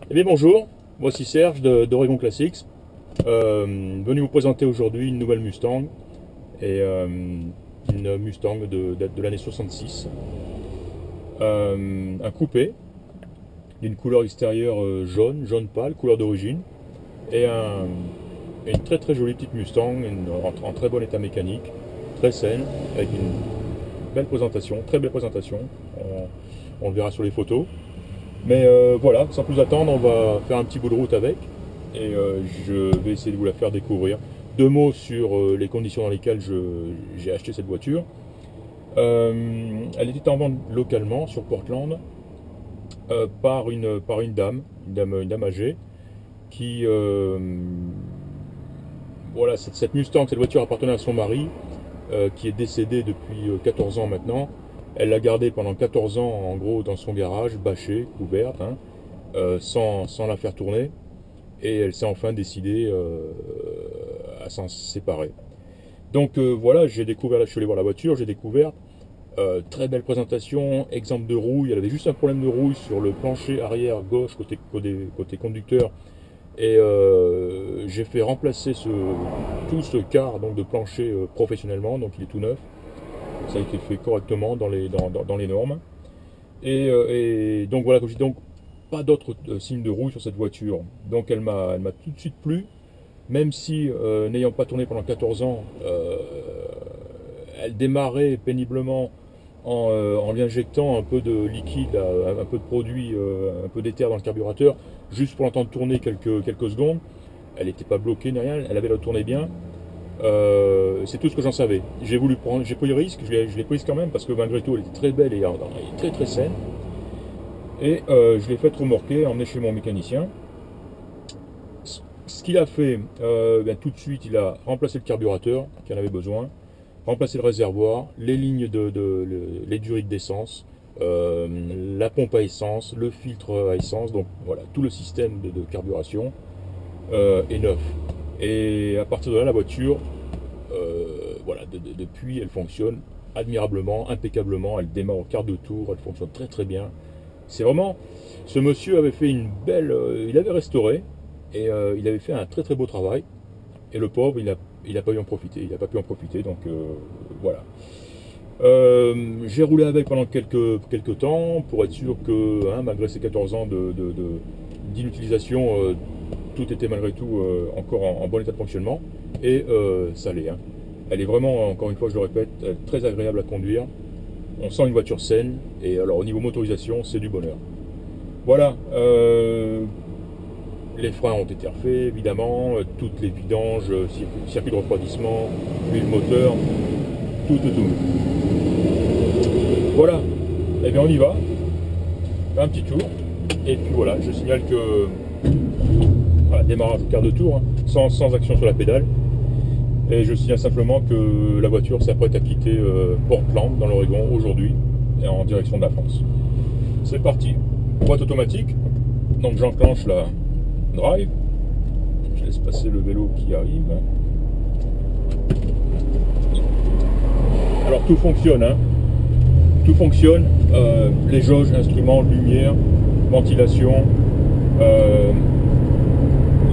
Eh bien bonjour, voici Serge d'Oregon Classics, venu vous présenter aujourd'hui une nouvelle Mustang, et une Mustang de l'année 66, un coupé d'une couleur extérieure jaune pâle, couleur d'origine, et une très jolie petite Mustang en très bon état mécanique, très saine, avec une belle présentation, très belle présentation, on le verra sur les photos. Mais voilà, sans plus attendre, on va faire un petit bout de route avec et je vais essayer de vous la faire découvrir. Deux mots sur les conditions dans lesquelles j'ai acheté cette voiture. Elle était en vente localement sur Portland par une dame âgée qui voilà, cette Mustang, cette voiture appartenait à son mari qui est décédé depuis 14 ans maintenant. Elle l'a gardée pendant 14 ans, en gros, dans son garage, bâchée, couverte, hein, sans la faire tourner. Et elle s'est enfin décidée à s'en séparer. Donc voilà, j'ai découvert, je suis allé voir la voiture, j'ai découvert, très belle présentation, exemple de rouille. Elle avait juste un problème de rouille sur le plancher arrière gauche, côté conducteur. Et j'ai fait remplacer tout ce quart donc, de plancher professionnellement, donc il est tout neuf. Ça a été fait correctement dans les normes. Et donc voilà, comme je dis, donc pas d'autres signes de rouille sur cette voiture. Donc elle m'a tout de suite plu, même si n'ayant pas tourné pendant 14 ans, elle démarrait péniblement en lui injectant un peu de liquide, un peu de produit, un peu d'éther dans le carburateur, juste pour l'entendre tourner quelques secondes. Elle n'était pas bloquée ni rien, elle avait la tourner bien. C'est tout ce que j'en savais. J'ai pris le risque, je l'ai prise quand même parce que malgré tout elle était très belle et très saine. Et je l'ai fait remorquer, emmener chez mon mécanicien. Ce qu'il a fait, tout de suite, il a remplacé le carburateur qui en avait besoin, remplacé le réservoir, les lignes les durites d'essence, la pompe à essence, le filtre à essence, donc voilà, tout le système de carburation est neuf. Et à partir de là, la voiture, voilà, depuis, elle fonctionne admirablement, impeccablement. Elle démarre au quart de tour, elle fonctionne très bien. C'est vraiment, ce monsieur avait fait une belle, il avait restauré et il avait fait un très beau travail. Et le pauvre, il a pas pu en profiter. Il n'a pas pu en profiter, donc voilà. J'ai roulé avec pendant quelques temps pour être sûr que, hein, malgré ces 14 ans d'inutilisation, tout était malgré tout encore en bon état de fonctionnement. Et ça l'est. Hein. Elle est vraiment, encore une fois, je le répète, très agréable à conduire. On sent une voiture saine. Et alors, au niveau motorisation, c'est du bonheur. Voilà. Les freins ont été refaits, évidemment. Toutes les vidanges, circuit de refroidissement, huile moteur, tout. Voilà. Eh bien, on y va. Un petit tour. Et puis voilà, je signale que voilà, démarrage au quart de tour, hein, sans action sur la pédale. Et je signale simplement que la voiture s'apprête à quitter Portland, dans l'Oregon, aujourd'hui, en direction de la France. C'est parti. Boîte automatique. Donc j'enclenche la drive. Je laisse passer le vélo qui arrive. Alors tout fonctionne, hein. Tout fonctionne. Les jauges, instruments, lumière, ventilation.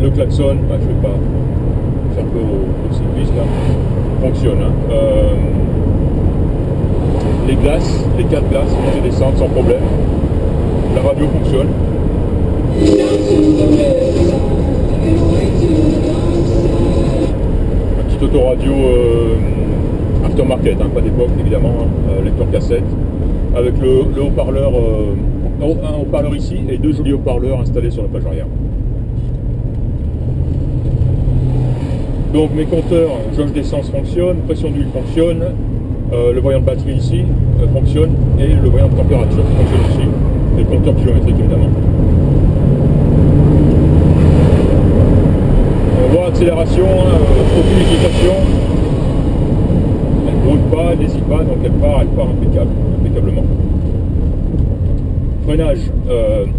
Le klaxon, je ne vais pas faire peur aux cyclistes, hein, fonctionne. Hein. Les glaces, les 4 glaces, montées et descendre sans problème. La radio fonctionne. Un petit autoradio aftermarket, hein, pas d'époque évidemment, hein, lecteur cassette, avec le haut-parleur, un haut-parleur ici et 2 jolis haut-parleurs installés sur la page arrière. Donc mes compteurs, jauge d'essence fonctionne, pression d'huile fonctionne, le voyant de batterie ici fonctionne et le voyant de température fonctionne aussi, et le compteur kilométrique évidemment. On voit accélération, hein, aucune hésitation, elle ne brûle pas, elle n'hésite pas, donc elle part impeccablement. Freinage,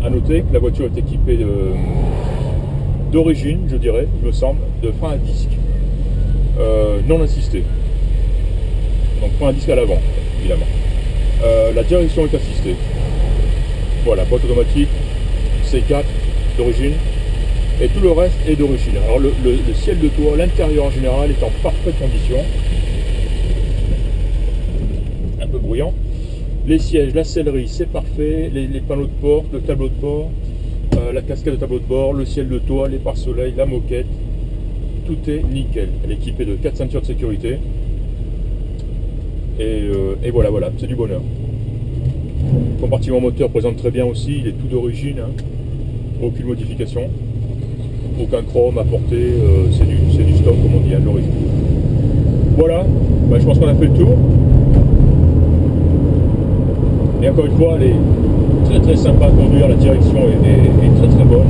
à noter que la voiture est équipée d'origine, je dirais, il me semble, de frein à disque non assisté. Donc frein à disque à l'avant, évidemment. La direction est assistée. Voilà, boîte automatique, C4, d'origine, et tout le reste est d'origine. Alors le ciel de toit, l'intérieur en général est en parfaite condition, un peu bruyant. Les sièges, la sellerie, c'est parfait, les panneaux de porte, le tableau de bord, la cascade de tableau de bord, le ciel de toit, les pare-soleil, la moquette, tout est nickel. Elle est équipée de 4 ceintures de sécurité, et voilà, c'est du bonheur. Le compartiment moteur présente très bien aussi, il est tout d'origine, hein. Aucune modification, aucun chrome apporté, c'est du stock comme on dit, à l'origine. Voilà, bah, je pense qu'on a fait le tour. Et encore une fois, elle est très sympa à conduire, la direction est très bonne.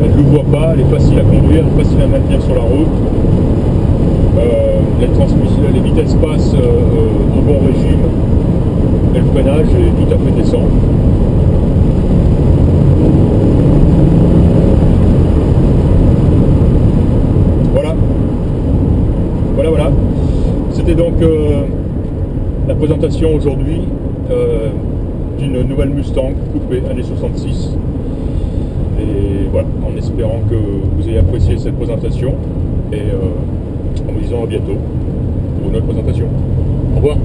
Elle ne le voit pas, elle est facile à conduire, facile à maintenir sur la route. Les vitesses passent au bon régime. Et le freinage est tout à fait décent. Voilà. C'était donc la présentation aujourd'hui d'une nouvelle Mustang coupée années 66. Et voilà, en espérant que vous ayez apprécié cette présentation et en vous disant à bientôt pour une autre présentation. Au revoir.